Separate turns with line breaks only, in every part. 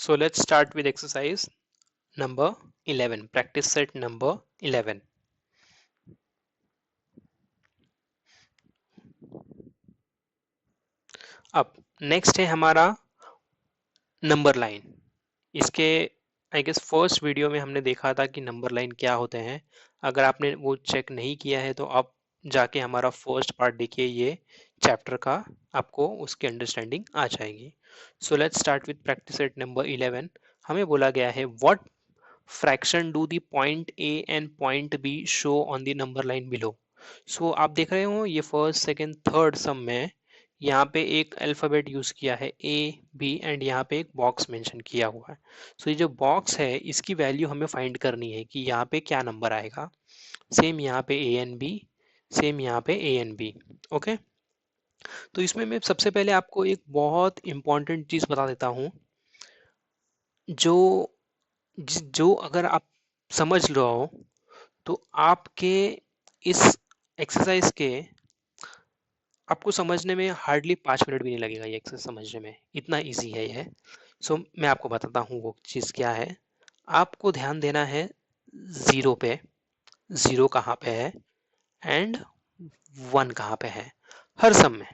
So let's start with exercise number 11, practice set number 11. अब next है हमारा number line. इसके आई गेस फर्स्ट वीडियो में हमने देखा था कि नंबर लाइन क्या होते हैं। अगर आपने वो चेक नहीं किया है तो आप जाके हमारा फर्स्ट पार्ट देखिए, ये चैप्टर का, आपको उसकी अंडरस्टैंडिंग आ जाएगी। So let's start with practice set number 11। हमें बोला गया है what fraction do the point a and point b show on the number line below. So आप देख रहे हो ये फर्स्ट सेकंड थर्ड सम में यहाँ पे एक अल्फाबेट यूज किया है ए बी एंड यहाँ पे एक बॉक्स मेंशन किया हुआ है। सो ये जो बॉक्स है इसकी वैल्यू हमें फाइंड करनी है कि यहाँ पे क्या नंबर आएगा। सेम यहाँ पे ए एंड बी, सेम यहाँ पे ए एंड बी। ओके, तो इसमें मैं सबसे पहले आपको एक बहुत इंपॉर्टेंट चीज बता देता हूँ। जो जो अगर आप समझ लो तो आपके इस एक्सरसाइज के आपको समझने में हार्डली 5 मिनट भी नहीं लगेगा। ये एक्सरसाइज समझने में इतना इजी है ये। सो मैं आपको बताता हूँ वो चीज़ क्या है। आपको ध्यान देना है जीरो पे, जीरो कहाँ पे है एंड वन कहाँ पे है। हर सम में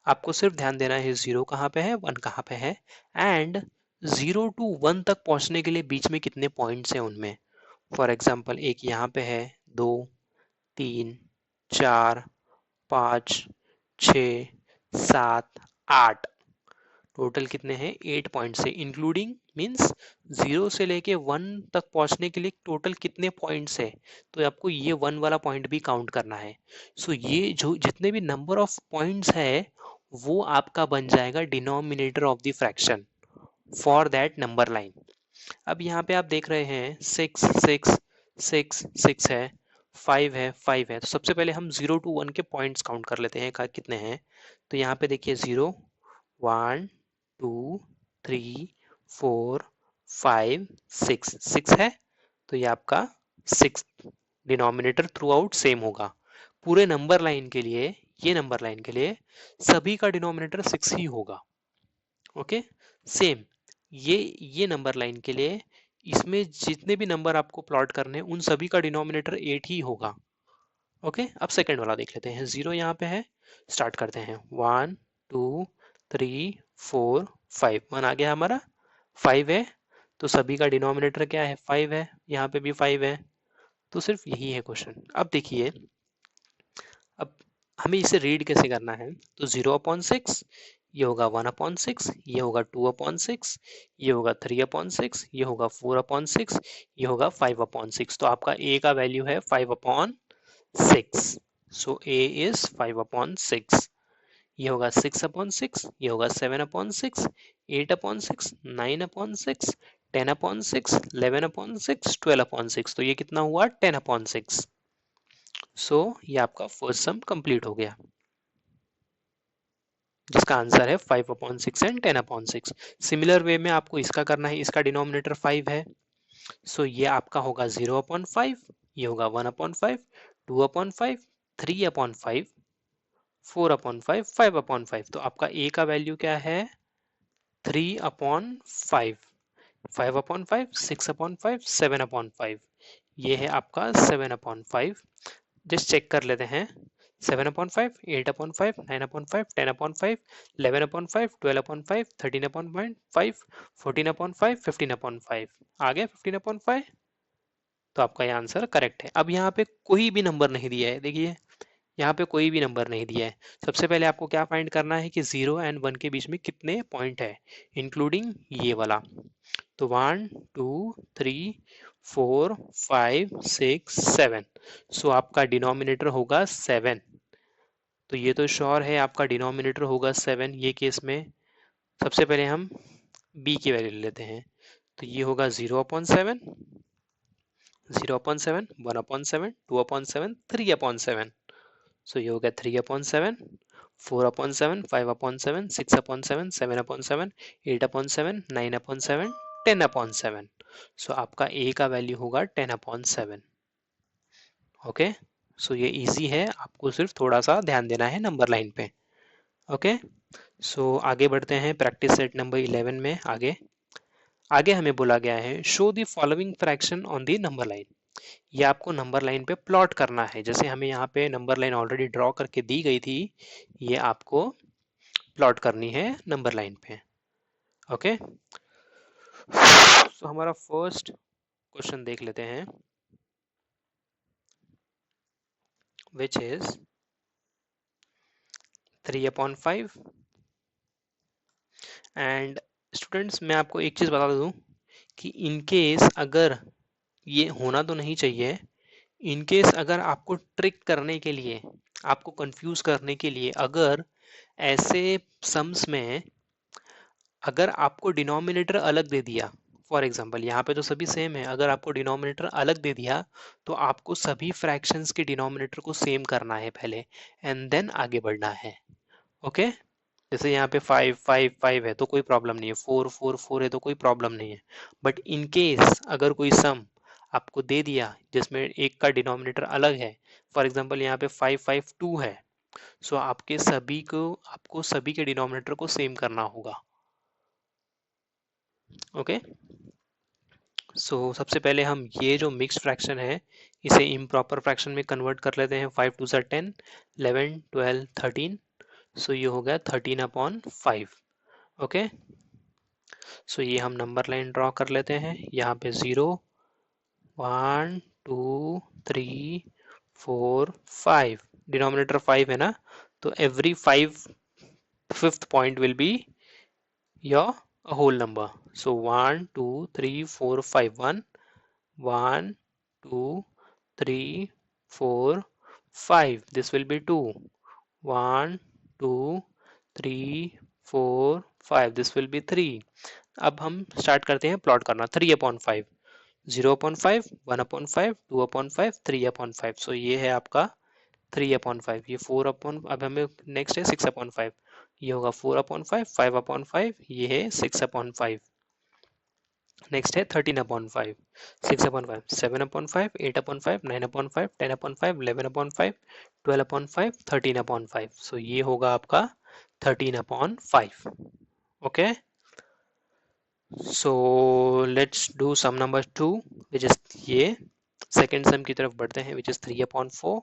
आपको सिर्फ ध्यान देना है जीरो कहाँ पे है, वन कहाँ पे है एंड 0 to 1 तक पहुंचने के लिए बीच में कितने पॉइंट्स हैं उनमें। फॉर एग्जाम्पल एक यहाँ पे है, 2, 3, 4, 5, 6, 7, 8, टोटल कितने हैं 8 पॉइंट से इंक्लूडिंग मींस 0 से लेके 1 तक पहुंचने के लिए टोटल कितने पॉइंट्स है। तो आपको ये 1 वाला पॉइंट भी काउंट करना है। सो ये जो जितने भी नंबर ऑफ पॉइंट्स है वो आपका बन जाएगा denominator of the fraction for that number line. अब यहाँ पे आप देख रहे हैं 6 6 6 6 है, 5 है, 5 है। तो सबसे पहले हम 0 to 1 के पॉइंट्स काउंट कर लेते हैं कितने हैं। तो यहाँ पे देखिए 0, 1, 2, 3, 4, 5, 6, 6 है। तो ये आपका 6 डिनोमिनेटर थ्रू आउट सेम होगा पूरे नंबर लाइन के लिए। ये नंबर लाइन के लिए सभी का डिनोमिनेटर 6 ही होगा। ओके, सेम ये नंबर लाइन के लिए इसमें जितने भी नंबर आपको प्लॉट करने हैं उन सभी का डिनोमिनेटर 8 ही होगा। ओके, अब सेकंड वाला देख लेते हैं। 0 यहाँ पे है, स्टार्ट करते हैं 1, 2, 3, 4, 5। 1 आ गया हमारा, 5 है तो सभी का डिनोमिनेटर क्या है 5 है, यहाँ पे भी 5 है। तो सिर्फ यही है क्वेश्चन। अब देखिए, अब हमें इसे रीड कैसे करना है। तो 0/6 ये होगा 1/6, ये होगा 2/6, ये होगा 3/6, ये होगा 4/6, ये होगा 5/6। तो आपका a का वैल्यू है 5/6। सो a इज 5/6। ये होगा 6/6, ये होगा 7/6, 8/6, 9/6, 10/6, 11/6, 12/6। तो ये कितना हुआ 10/6। सो ये आपका फर्स्ट सम कंप्लीट हो गया जिसका आंसर है 5/6 एंड 10/6। सिमिलर वे में आपको इसका करना है, इसका डिनोमिनेटर 5 है। सो ये आपका होगा 0/5, ये होगा 1/5, 2/5, 3/5, 4/5, 5/5। तो आपका a का वैल्यू क्या है 3/5, 5/5, 6/5, 7/5। ये है आपका 7/5। जस्ट चेक कर लेते हैं। 7/5, 8/5, 9/5, 10/5, 11/5, 12/5, 13/5, 14/5, 15/5। आ गया 15/5। तो आपका ये आंसर करेक्ट है। अब यहाँ पे कोई भी नंबर नहीं दिया है, देखिए यहाँ पे कोई भी नंबर नहीं दिया है। सबसे पहले आपको क्या फाइंड करना है कि 0 एंड 1 के बीच में कितने पॉइंट है इंक्लूडिंग ये वाला। तो 1, 2, 3, 4, 5, 6, 7। सो आपका डिनोमिनेटर होगा 7। तो ये तो श्योर है आपका डिनोमिनेटर होगा 7 ये केस में। सबसे पहले हम b की वैल्यू लेते हैं। तो ये होगा 0/7, 0/7, 1/7, 2/7, 3/7। सो ये हो गया 3/7, 4/7, 5/7, 6/7, 7/7, 8/7, 9/7, 10/7। सो आपका a का वैल्यू होगा 10/7। ओके, सो ये इजी है, आपको सिर्फ थोड़ा सा ध्यान देना है नंबर लाइन पे। ओके, सो आगे बढ़ते हैं प्रैक्टिस सेट नंबर 11 में। आगे आगे हमें बोला गया है show the following fraction on the number line. ये आपको नंबर लाइन पे प्लॉट करना है, जैसे हमें यहाँ पे नंबर लाइन ऑलरेडी ड्रॉ करके दी गई थी, ये आपको प्लॉट करनी है नंबर लाइन पे। ओके, तो हमारा फर्स्ट क्वेश्चन देख लेते हैं, विच इज 3/5। एंड स्टूडेंट्स, मैं आपको एक चीज बता दूं कि इनकेस अगर ये होना तो नहीं चाहिए, इनकेस अगर आपको ट्रिक करने के लिए, आपको कंफ्यूज करने के लिए, अगर ऐसे सम्स में अगर आपको डिनोमिनेटर अलग दे दिया, फॉर एग्जांपल यहाँ पे तो सभी सेम है, अगर आपको डिनोमिनेटर अलग दे दिया तो आपको सभी फ्रैक्शंस के डिनोमिनेटर को सेम करना है पहले, एंड देन आगे बढ़ना है। ओके, जैसे यहाँ पे 5 5 5 है तो कोई प्रॉब्लम नहीं है, 4 4 4 है तो कोई प्रॉब्लम नहीं है। बट इन केस अगर कोई सम आपको दे दिया जिसमें एक का डिनोमिनेटर अलग है, फॉर एग्जांपल यहाँ पे 5 5 2 है, सो आपको सभी के डिनोमिनेटर को सेम करना होगा। ओके, सो सबसे पहले हम ये जो मिक्स्ड फ्रैक्शन है इसे इम्प्रॉपर फ्रैक्शन में कन्वर्ट कर लेते हैं। 5 2 10, 11 12 13, सो ये हो गया 13/5। ओके, सो ये हम नंबर लाइन ड्रॉ कर लेते हैं, यहाँ पे 0 1 2 3 4 5, डिनोमिनेटर 5 है ना, तो every 5th point will be your whole number. So 1 2 3 4 5, 1 2 3 4 5, this will be 2, 1 2 3 4 5, this will be 3। अब हम स्टार्ट करते हैं प्लॉट करना। 3/5, 0/5, 1/5, 2/5, 3/5, सो ये है आपका 3/5। ये 4 अब हमें नेक्स्ट है 6/5, ये होगा 4/5, 5/5, ये है 6/5। नेक्स्ट है 13/5, 6/5, 7/5, 8/5, 9/5, 10/5, 11/5, 12/5, 13/5, सो ये होगा आपका 13/5। Okay, so let's do sum number 2, which is ये सेकेंड सम की तरफ बढ़ते हैं, विच इज 3/4,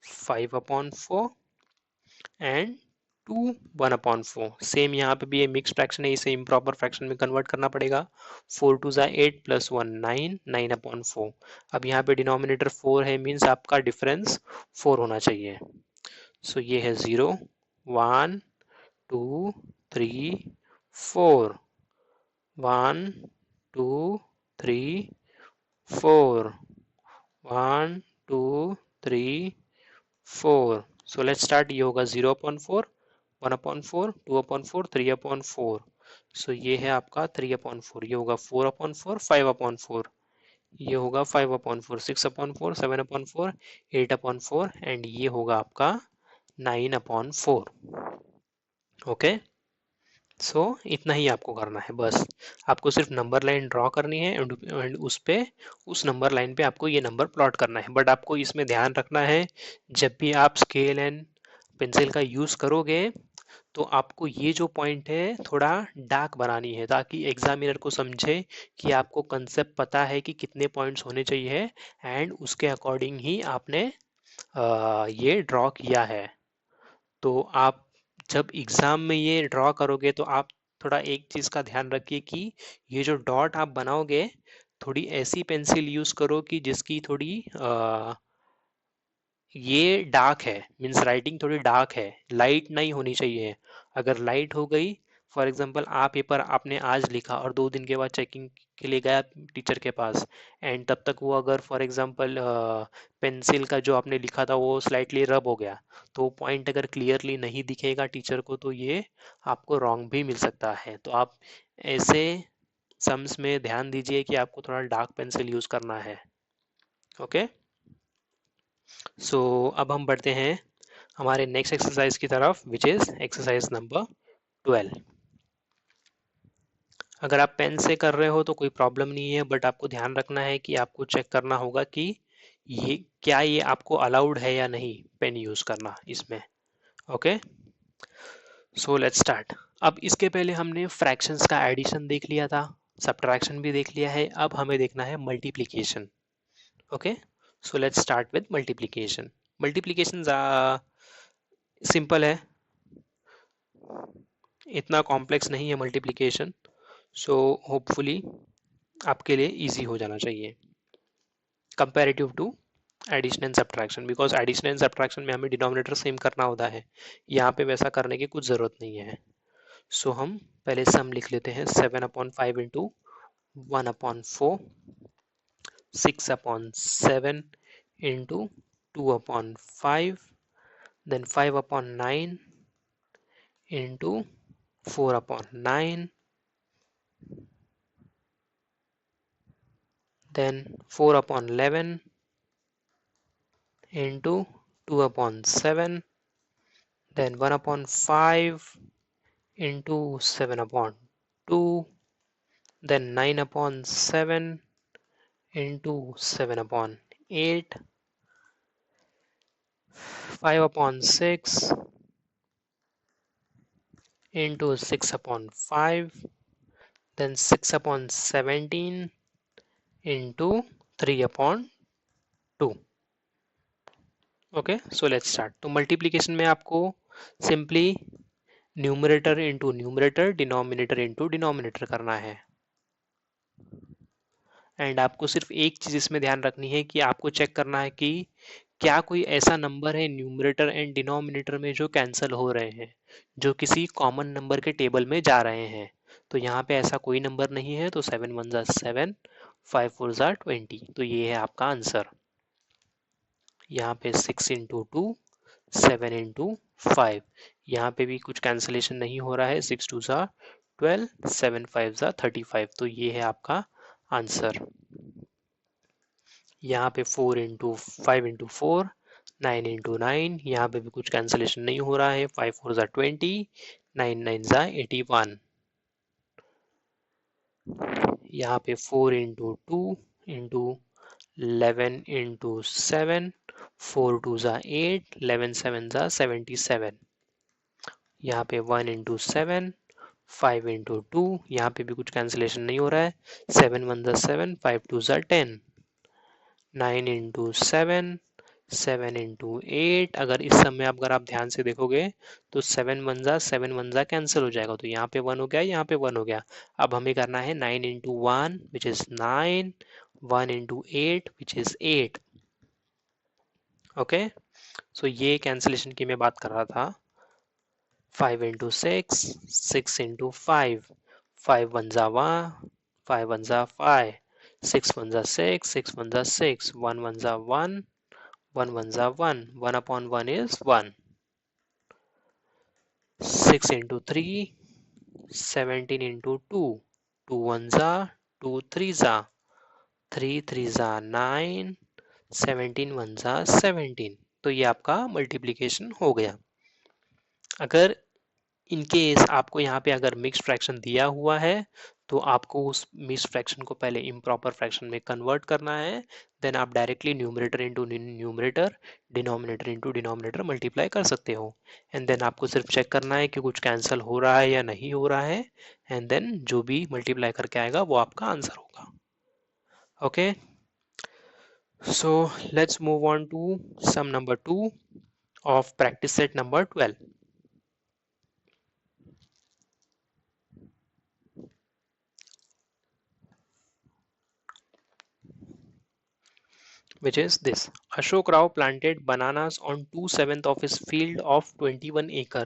5/4 एंड 2 1/4। सेम यहाँ पे भी ये मिक्स फ्रैक्शन है, इसे इम्प्रॉपर फ्रैक्शन में कन्वर्ट करना पड़ेगा। 4 2 8 + 1 9, 9/4। अब यहाँ पे डिनोमिनेटर 4 है, मीन्स आपका डिफरेंस 4 होना चाहिए। सो ये है 0 1 2 3 4, 1 2 3 4, 1 2 3 4। सो लेट्स स्टार्ट। ये होगा 0/4, 1/4, 2/4, 3/4, सो ये है आपका 3/4। ये होगा 4/4, 5/4, ये होगा 5/4, 6/4, 7/4, 8/4 एंड ये होगा आपका 9/4। ओके, सो इतना ही आपको करना है, बस आपको सिर्फ नंबर लाइन ड्रॉ करनी है एंड उस नंबर लाइन पे आपको ये नंबर प्लॉट करना है। बट आपको इसमें ध्यान रखना है, जब भी आप स्केल एंड पेंसिल का यूज करोगे तो आपको ये जो पॉइंट है थोड़ा डार्क बनानी है, ताकि एग्जामिनर को समझे कि आपको कंसेप्ट पता है कि कितने पॉइंट्स होने चाहिए एंड उसके अकॉर्डिंग ही आपने ये ड्रॉ किया है। तो आप जब एग्जाम में ये ड्रॉ करोगे तो आप थोड़ा एक चीज का ध्यान रखिए कि ये जो डॉट आप बनाओगे थोड़ी ऐसी पेंसिल यूज करो कि जिसकी थोड़ी ये डार्क है, मीन्स राइटिंग थोड़ी डार्क है, लाइट नहीं होनी चाहिए। अगर लाइट हो गई, फॉर एग्जांपल आप पेपर आपने आज लिखा और 2 दिन के बाद चेकिंग के लिए गया टीचर के पास एंड तब तक वो अगर फॉर एग्जांपल पेंसिल का जो आपने लिखा था वो स्लाइटली रब हो गया, तो पॉइंट अगर क्लियरली नहीं दिखेगा टीचर को तो ये आपको रॉन्ग भी मिल सकता है। तो आप ऐसे सम्स में ध्यान दीजिए कि आपको थोड़ा डार्क पेंसिल यूज करना है। ओके, सो अब हम बढ़ते हैं हमारे नेक्स्ट एक्सरसाइज की तरफ, विच इज एक्सरसाइज नंबर 12। अगर आप पेन से कर रहे हो तो कोई प्रॉब्लम नहीं है, बट आपको ध्यान रखना है कि आपको चेक करना होगा कि ये आपको अलाउड है या नहीं पेन यूज करना इसमें। Okay, so let's start. अब इसके पहले हमने फ्रैक्शंस का एडिशन देख लिया था, सब्ट्रैक्शन भी देख लिया है, अब हमें देखना है multiplication. Okay, so let's start with multiplication. Multiplication simple है, इतना कॉम्प्लेक्स नहीं है मल्टीप्लिकेशन, सो होपफुली आपके लिए इजी हो जाना चाहिए comparative to addition and subtraction, because addition and subtraction में हमें डिनोमिनेटर सेम करना होता है, यहाँ पे वैसा करने की कुछ ज़रूरत नहीं है। सो हम पहले सम लिख लेते हैं, 7/5 into 1/4, 6/7 into 2/5, then 5/9 into 4/9, then 4/11 into 2/7, then 1/5 into 7/2, then 9/7 into 7/8, 5/6 into 6/5, then 6/17 into 3/2. Okay, so let's start. तो मल्टीप्लिकेशन में आपको simply numerator into numerator, denominator into denominator करना है। एंड आपको सिर्फ एक चीज इसमें ध्यान रखनी है कि आपको चेक करना है कि क्या कोई ऐसा नंबर है न्यूमरेटर एंड डिनोमिनेटर में जो कैंसिल हो रहे हैं, जो किसी कॉमन नंबर के टेबल में जा रहे हैं। तो यहाँ पे ऐसा कोई नंबर नहीं है, तो 7 1 जा 7, 5 4 जा 20, तो ये है आपका आंसर। यहाँ पे 6 इंटू 2, 7 इंटू 5, यहाँ पे भी कुछ कैंसिलेशन नहीं हो रहा है, 6 2 जा 12, 7 5 जा 35, तो ये है आपका आंसर। यहाँ पे 4 इंटू 5 इंटू 4, 9 इंटू 9, यहाँ पे भी कुछ कैंसिलेशन नहीं हो रहा है, 5 4 जा 20, 9 9 जा 81, यहाँ पे 4 इंटू 2 इंटू 11 इंटू 7, 4 2 जा 8, 11 7 जा 77, यहाँ पे 1 इंटू 7, 5 इंटू 2, यहाँ पे भी कुछ कैंसिलेशन नहीं हो रहा है, 7 1 जा 7, 5 2 जा 10, 9 इंटू 7, 7 इंटू 8। अगर इस सब में अगर आप ध्यान से देखोगे तो 7 1 जा कैंसिल हो जाएगा, तो यहाँ पे 1 हो गया, यहाँ पे 1 हो गया। अब हमें करना है 9 into 1 which is 9, 1 into 8 which is 8। Okay, so ये कैंसिलेशन की मैं बात कर रहा था। 5 इंटू 6, 6 इंटू 5, 5 1 जा 1, 5 1 जा 5, 6 1 जा 6, 6 1 जा 6, 1 1 जा 1, 1 1 जा 1, 1/1 is 1, 6 into 3, 17 into 2, 2 1 जा 2 3 जा 3 3 जा 9, 17 1 जा 17, तो ये आपका मल्टीप्लिकेशन हो गया। अगर इन केस आपको यहाँ पे अगर मिक्स फ्रैक्शन दिया हुआ है तो आपको उस मिक्स फ्रैक्शन को पहले इम्प्रॉपर फ्रैक्शन में कन्वर्ट करना है, देन आप directly numerator into numerator, denominator into denominator multiply कर सकते हो। एंड देन आपको सिर्फ चेक करना है कि कुछ कैंसिल हो रहा है या नहीं हो रहा है, एंड देन जो भी मल्टीप्लाई करके आएगा वो आपका आंसर होगा। Okay, so let's move on to sum number 2 of practice set number 12। which is this. Ashok Rao planted bananas on 2/7 of his field of 21 acre.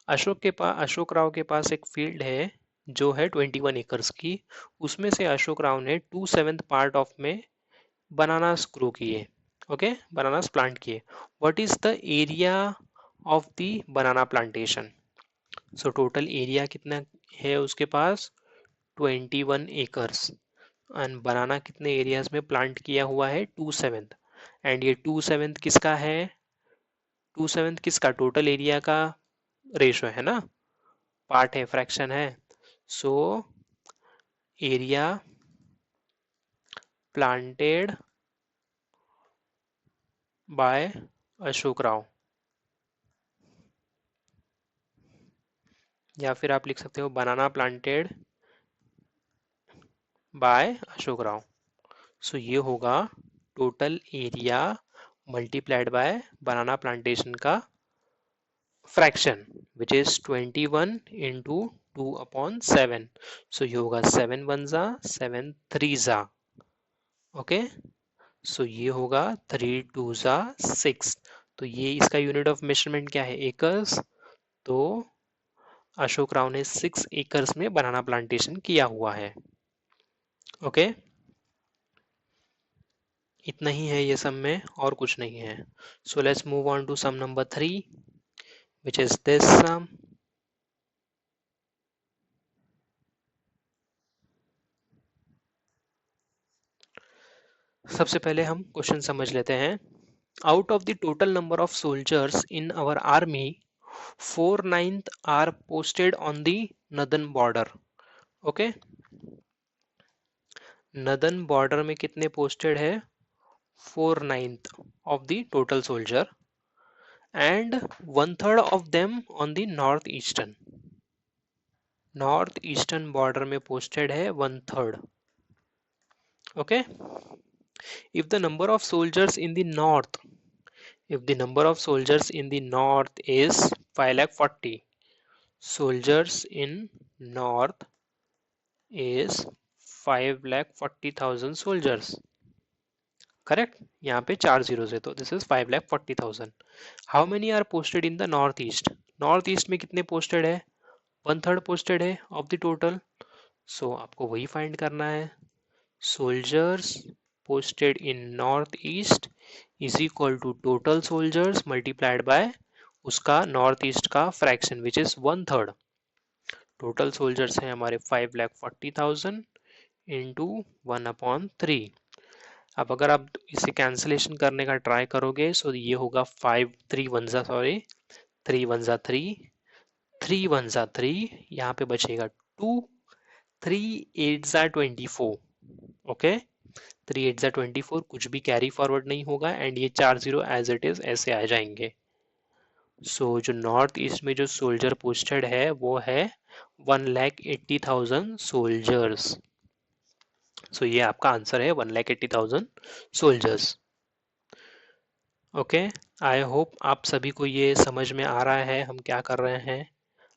Ashok Rao के पास एक फील्ड है जो है 21 एकर्स की, उसमें से अशोक राव ने 2/7 पार्ट ऑफ में बनानास ग्रो किए। ओके, बनानास प्लांट किए। What is the area of the banana plantation? So total area कितना है उसके पास? 21 एकर्स। एंड बनाना कितने एरियाज में प्लांट किया हुआ है? 2/7। एंड ये 2/7 किसका है? 2/7 किसका? टोटल एरिया का रेशो है ना, पार्ट है, फ्रैक्शन है। So area planted by Ashok Rao, या फिर आप लिख सकते हो बनाना प्लांटेड बाय अशोक राव। सो ये होगा total area multiplied by banana plantation का फ्रैक्शन विच इज 21 इंटू 2/7। सो ये होगा 7 1 जा 7 3 जा। ओके, सो ये होगा 3 2 जा 6। तो ये इसका यूनिट ऑफ मेजरमेंट क्या है, एकर्स। तो अशोक राव ने 6 एकर्स में बनाना प्लांटेशन किया हुआ है। ओके, इतना ही है ये सब में, और कुछ नहीं है। So let's move on to sum number 3 which is this sum। सबसे पहले हम क्वेश्चन समझ लेते हैं। Out of the total number of soldiers in our army 4/9 are posted on the northern border. Okay, northern border में कितने posted है, 4/9 of the total soldier, and 1/3 of them on the north eastern border में posted है 1/3। Okay, if the number of soldiers in the north is 540, soldiers in north is 540,000 soldiers, correct. यहाँ पे 4 zero है तो this is 540,000। How many are posted in the north east में कितने posted है, 1/3 posted है ऑफ द टोटल। सो आपको वही फाइंड करना है, soldiers posted in northeast is equal to total soldiers multiplied by उसका नॉर्थ ईस्ट का fraction which is 1/3। Total soldiers हैं हमारे 540,000 इंटू 1/3। अब अगर आप इसे कैंसिलेशन करने का ट्राई करोगे सो ये होगा 5 3 1 जा 3 1 जा 3 3 1 जा 3, यहाँ पे बचेगा 2 3 8 जा 24। ओके, 3 8 जा 24, कुछ भी कैरी फॉरवर्ड नहीं होगा एंड ये 4 जीरो एज इट इज ऐसे आ जाएंगे। सो जो नॉर्थ ईस्ट में जो सोल्जर पोस्टेड है वो है 1,80,000 सोल्जर्स। सो ये आपका आंसर है 1,80,000 सोल्जर्स। ओके, आई होप आप सभी को ये समझ में आ रहा है हम क्या कर रहे हैं।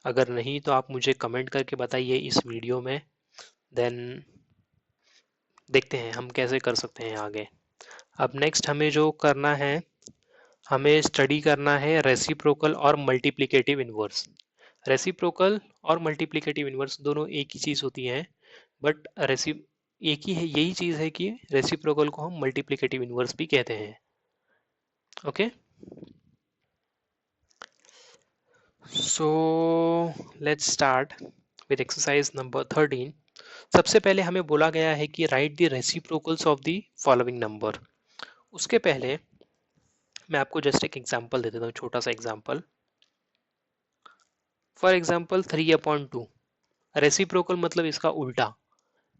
अगर नहीं तो आप मुझे कमेंट करके बताइए इस वीडियो में, देन देखते हैं हम कैसे कर सकते हैं आगे। अब नेक्स्ट हमें जो करना है, हमें स्टडी करना है रेसिप्रोकल और मल्टीप्लिकेटिव इनवर्स। रेसिप्रोकल और मल्टीप्लिकेटिव इनवर्स दोनों एक ही चीज होती हैं, बट एक ही है, यही चीज है कि रेसिप्रोकल को हम मल्टीप्लिकेटिव इनवर्स भी कहते हैं। Okay, so let's start with exercise number 13। सबसे पहले हमें बोला गया है कि right the reciprocals of the following number. उसके पहले मैं आपको जस्ट एक एग्जांपल दे देता हूँ, छोटा सा एग्जांपल। फॉर एग्जांपल 3/2, रेसिप्रोकल मतलब इसका उल्टा,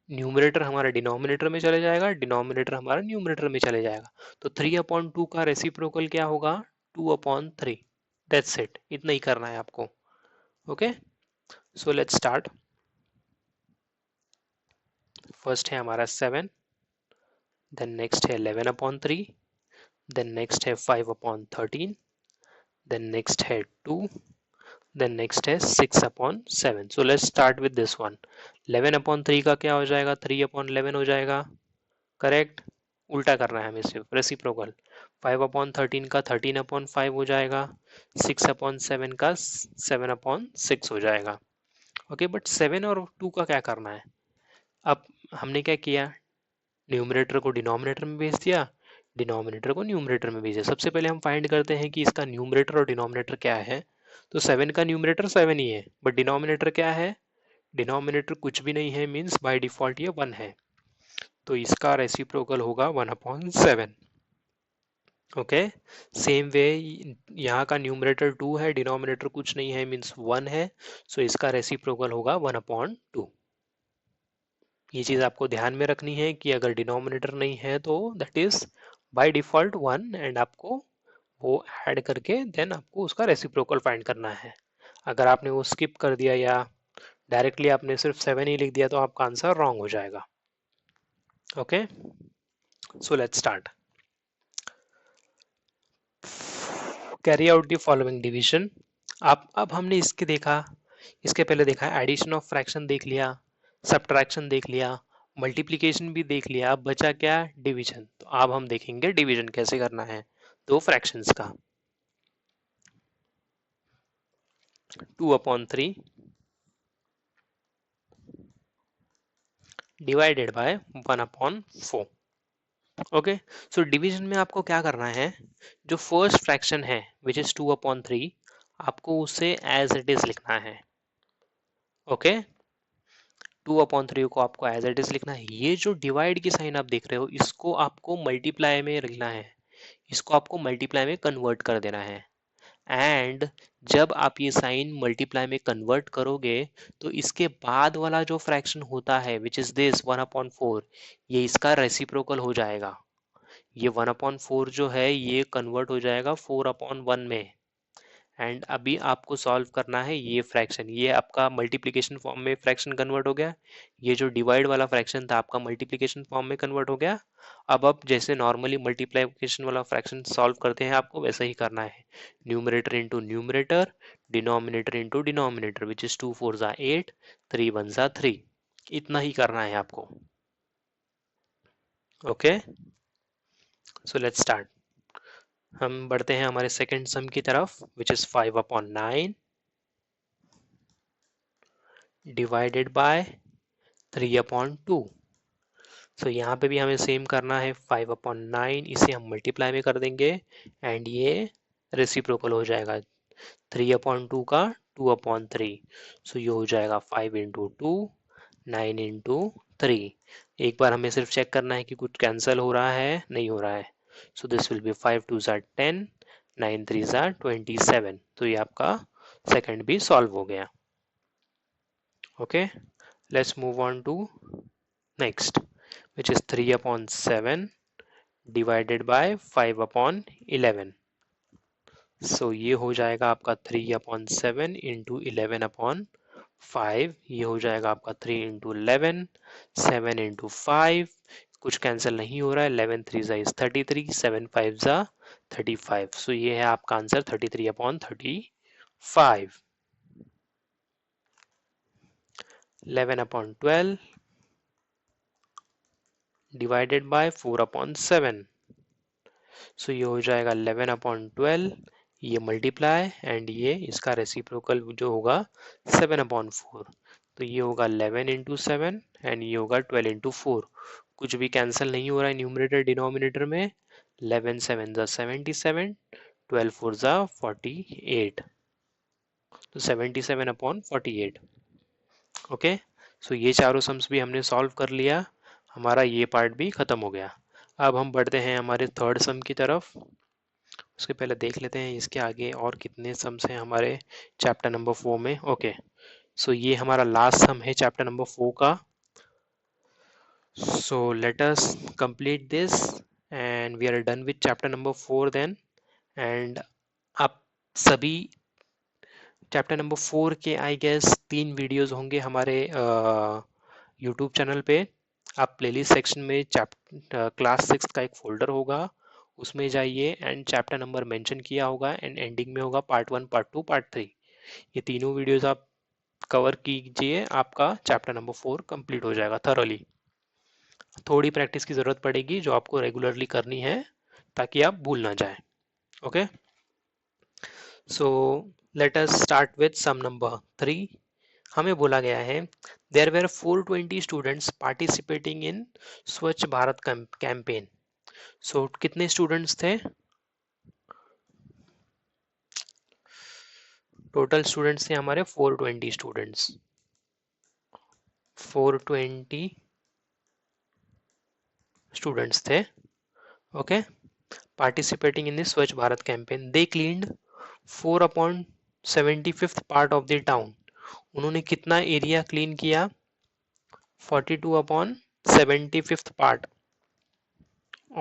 न्यूमरेटर हमारा डिनोमिनेटर में चले जाएगा, डिनोमिनेटर हमारा न्यूमरेटर में चले जाएगा। तो 3/2 का रेसिप्रोकल क्या होगा, 2/3। दैट्स इट, इतना ही करना है आपको। Okay, so let's start. First है हमारा 7, देन नेक्स्ट है 11/3, देन नेक्स्ट है 5/13, देन नेक्स्ट है 2, देन नेक्स्ट है 6/7। सो let's start with this one. 11/3 का क्या हो जाएगा, 3/11 हो जाएगा, करेक्ट। उल्टा करना है हमें सिर्फ रेसिप्रोकल। 5/13 का 13/5 हो जाएगा, 6/7 का 7/6 हो जाएगा। ओके, बट 7 और 2 का क्या करना है। अब हमने क्या किया, न्यूमरेटर को डिनोमिनेटर में भेज दिया, डिनोमिनेटर को न्यूमरेटर में भेजा। सबसे पहले हम फाइंड करते हैं कि इसका न्यूमरेटर और डिनोमिनेटर क्या है। तो 7 का न्यूमरेटर 7 ही है, बट डिनोमिनेटर क्या है, डिनोमिनेटर कुछ भी नहीं है, मीन्स बाय डिफॉल्ट ये 1 है। तो इसका रेसिप्रोकल होगा 1/7। ओके, सेम वे यहाँ का न्यूमरेटर 2 है, डिनोमिनेटर कुछ नहीं है, मीन्स 1 है। सो इसका रेसिप्रोकल होगा 1/2। ये चीज आपको ध्यान में रखनी है कि अगर डिनोमिनेटर नहीं है तो that is by default 1, and आपको वो ऐड करके देन आपको उसका रेसिप्रोकल फाइंड करना है। अगर आपने वो स्किप कर दिया या डायरेक्टली आपने सिर्फ 7 ही लिख दिया तो आपका आंसर रॉन्ग हो जाएगा। Okay, so let's start. Carry out the following division. आप अब हमने इसके देखा, इसके पहले देखा एडिशन ऑफ फ्रैक्शन देख लिया, सब्ट्रैक्शन देख लिया, मल्टीप्लिकेशन भी देख लिया, अब बचा क्या? डिवीजन। तो अब हम देखेंगे डिवीजन कैसे करना है दो फ्रैक्शंस का। 2/3 divided by 1/4। Okay, so division में आपको क्या करना है, जो फर्स्ट फ्रैक्शन है विच इज 2/3, आपको उसे एज इट इज लिखना है। ओके, 2/3 को आपको एज इट इज लिखना है। ये जो डिवाइड की साइन आप देख रहे हो, इसको आपको मल्टीप्लाई में लिखना है, इसको आपको मल्टीप्लाई में कन्वर्ट कर देना है। एंड जब आप ये साइन मल्टीप्लाई में कन्वर्ट करोगे तो इसके बाद वाला जो फ्रैक्शन होता है विच इज दिस 1/4, ये इसका रेसिप्रोकल हो जाएगा। ये 1/4 जो है ये कन्वर्ट हो जाएगा 4/1 में। एंड अभी आपको सॉल्व करना है ये फ्रैक्शन, ये आपका मल्टीप्लिकेशन फॉर्म में फ्रैक्शन कन्वर्ट हो गया, ये जो डिवाइड वाला फ्रैक्शन था आपका मल्टीप्लिकेशन फॉर्म में कन्वर्ट हो गया। अब आप जैसे नॉर्मली मल्टीप्लिकेशन वाला फ्रैक्शन सॉल्व करते हैं आपको वैसा ही करना है, numerator into numerator, denominator into denominator, which is 2 4 ज़ा 8, 3 1 ज़ा 3। इतना ही करना है आपको। Okay, so let's start. हम बढ़ते हैं हमारे सेकंड सम की तरफ विच इज 5/9 डिवाइडेड बाय 3/2। सो यहाँ पे भी हमें सेम करना है, 5/9 इसे हम मल्टीप्लाई में कर देंगे एंड ये रेसिप्रोकल हो जाएगा 3/2 का 2/3। सो ये हो जाएगा 5 इंटू 2, 9 इंटू 3। एक बार हमें सिर्फ चेक करना है कि कुछ कैंसिल हो रहा है, नहीं हो रहा है। सो दिस विल बी 5 2 ज़ा 10, 9 3 ज़ा 27। तो ये आपका सेकंड भी सॉल्व हो गया। Okay, let's move on to next which is 3/7 divided by 5/11। सो ये हो जाएगा आपका 3/7 इंटू 11/5। ये हो जाएगा आपका 3 इंटू 11, 7 इंटू 5, कुछ कैंसिल नहीं हो रहा है, 11 3 ज़ा इज 33, 7 5 ज़ा 35। सो ये है आपका आंसर 33/35। 11/12 divided by 4/7। सो ये हो जाएगा 11/12, ये मल्टीप्लाई एंड ये इसका रेसिप्रोकल जो होगा 7/4। तो ये होगा 11 इंटू 7 एंड ये होगा 12 इंटू 4। कुछ भी कैंसिल नहीं हो रहा है न्यूमरेटर डिनोमिनेटर में। 11 7 ज़ा 77, 12 4 ज़ा 48। तो 77/48। ओके, सो ये चारों सम्स भी हमने सॉल्व कर लिया, हमारा ये पार्ट भी खत्म हो गया। अब हम बढ़ते हैं हमारे थर्ड सम की तरफ। उसके पहले देख लेते हैं इसके आगे और कितने सम्स हैं हमारे चैप्टर नंबर 4 में। ओके, सो ये हमारा लास्ट सम है चैप्टर नंबर 4 का। So let us complete this and we are done with chapter number 4 then. And आप सभी चैप्टर नंबर 4 के आई गेस 3 वीडियोस होंगे हमारे यूट्यूब चैनल पे। आप प्लेलिस्ट सेक्शन में क्लास 6 का एक फोल्डर होगा, उसमें जाइए एंड चैप्टर नंबर मेंशन किया होगा एंड एंडिंग में होगा पार्ट 1 पार्ट 2 पार्ट 3। ये तीनों वीडियोस आप कवर कीजिए, आपका चैप्टर नंबर 4 कंप्लीट हो जाएगा थरोली। थोड़ी प्रैक्टिस की ज़रूरत पड़ेगी जो आपको रेगुलरली करनी है ताकि आप भूल ना जाए। Okay, so let us start with sum number 3। हमें बोला गया है there were 420 students participating in Swachh Bharat campaign. सो कितने स्टूडेंट्स थे? टोटल स्टूडेंट्स थे हमारे 420 स्टूडेंट्स। 420 स्टूडेंट्स थे। Okay, participating in the Swachh Bharat campaign. They cleaned 4/75th part of the town. उन्होंने कितना एरिया क्लीन किया? 42/75th part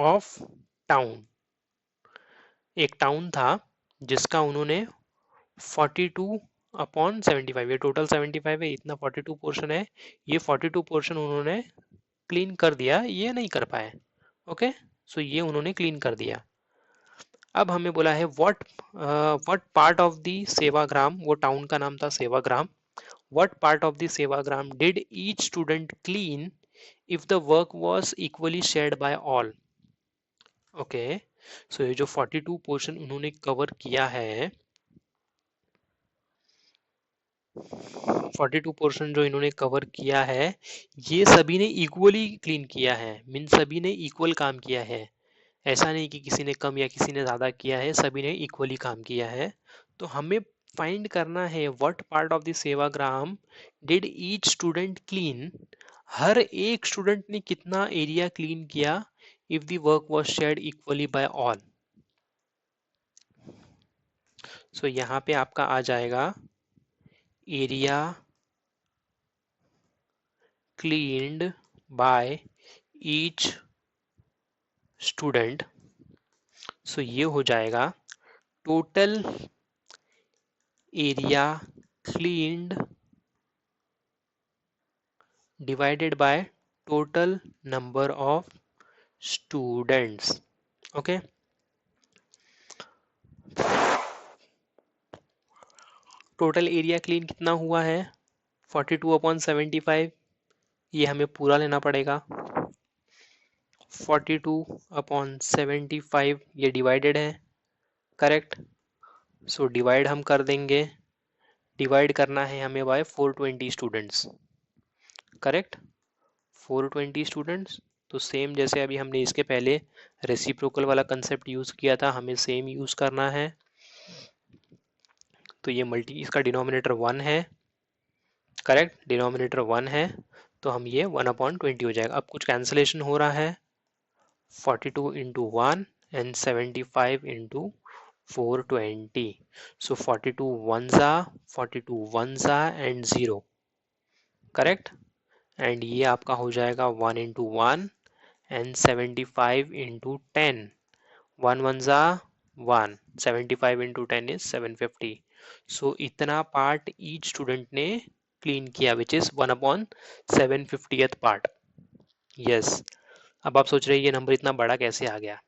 of town। एक town था जिसका उन्होंने 42/75, ये टोटल 75 है, इतना 42 पोर्शन है, ये 42 पोर्शन उन्होंने क्लीन कर दिया, ये नहीं कर पाए। ओके, सो ये उन्होंने क्लीन कर दिया। अब हमें बोला है what part of the Sevagram, वो टाउन का नाम था Sevagram, what part of the Sevagram did each student clean if the work was equally shared by all. Okay, so ये जो 42 पोर्शन उन्होंने कवर किया है, 42 पोर्शन जो इन्होंने कवर किया है, ये सभी ने इक्वली क्लीन किया है, मीन सभी ने इक्वल काम किया है। ऐसा नहीं कि किसी ने कम या किसी ने ज़्यादा किया है, सभी ने इक्वली काम किया है। तो हमें फाइंड करना है what part of the Sevagram did each student clean, हर एक स्टूडेंट ने कितना एरिया क्लीन किया if the work was shared equally by all. So यहाँ पे आपका आ जाएगा area cleaned by each student. So ये हो जाएगा total area cleaned divided by total number of students. Okay, total area clean कितना हुआ है 42/75, ये हमें पूरा लेना पड़ेगा। 42/75 ये डिवाइडेड है, करेक्ट। सो डिवाइड हम कर देंगे, डिवाइड करना है हमें बाय 420 स्टूडेंट्स, करेक्ट। 420 स्टूडेंट्स, तो सेम जैसे अभी हमने इसके पहले रेसिप्रोकल वाला कंसेप्ट यूज किया था, हमें सेम यूज करना है। तो ये इसका डिनोमिनेटर 1 है, करेक्ट, डिनोमिनेटर 1 है, तो हम ये 1/20 हो जाएगा। अब कुछ कैंसिलेशन हो रहा है, 42 इंटू 1 एंड 75 इंटू 420, सो 42 1 ज़ा एंड 0, करेक्ट। एंड ये आपका हो जाएगा 1 इंटू 1 एंड 75 इंटू 10, 1 ज़ा 1, 75 इंटू 10 इज 750। सो इतना पार्ट ईच स्टूडेंट ने क्लीन किया, which is 1/750th part. Yes, अब आप सोच रहे हैं ये नंबर इतना बड़ा कैसे आ गया।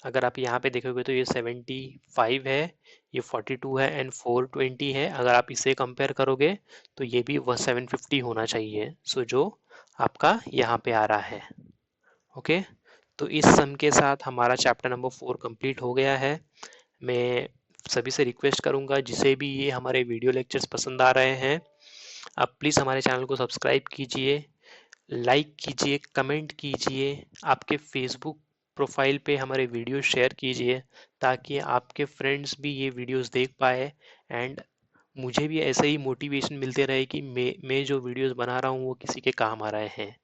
अगर आप यहाँ पे देखोगे तो ये 75 है, ये 42 है एंड 420 है। अगर आप इसे कंपेयर करोगे तो ये भी 750 होना चाहिए। सो जो आपका यहाँ पे आ रहा है। ओके, तो इस सम के साथ हमारा चैप्टर नंबर 4 कंप्लीट हो गया है। मैं सभी से रिक्वेस्ट करूंगा, जिसे भी ये हमारे वीडियो लेक्चर्स पसंद आ रहे हैं, आप प्लीज़ हमारे चैनल को सब्सक्राइब कीजिए, लाइक कीजिए, कमेंट कीजिए, आपके फेसबुक प्रोफाइल पे हमारे वीडियो शेयर कीजिए, ताकि आपके फ्रेंड्स भी ये वीडियोस देख पाए एंड मुझे भी ऐसे ही मोटिवेशन मिलते रहे कि मैं जो वीडियोस बना रहा हूँ वो किसी के काम आ रहे हैं,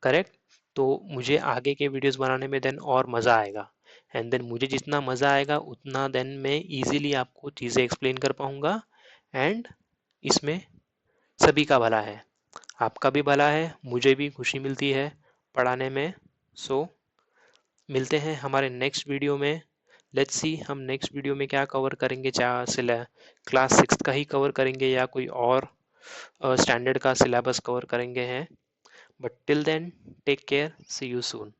करेक्ट। तो मुझे आगे के वीडियोस बनाने में देन और मज़ा आएगा, एंड देन मुझे जितना मज़ा आएगा उतना देन मैं इजीली आपको चीज़ें एक्सप्लेन कर पाऊँगा, एंड इसमें सभी का भला है, आपका भी भला है, मुझे भी खुशी मिलती है पढ़ाने में। सो मिलते हैं हमारे नेक्स्ट वीडियो में। लेट्स सी हम नेक्स्ट वीडियो में क्या कवर करेंगे, चाहे क्लास 6 का ही कवर करेंगे या कोई और स्टैंडर्ड का सिलेबस कवर करेंगे हैं। But till then take care, see you soon.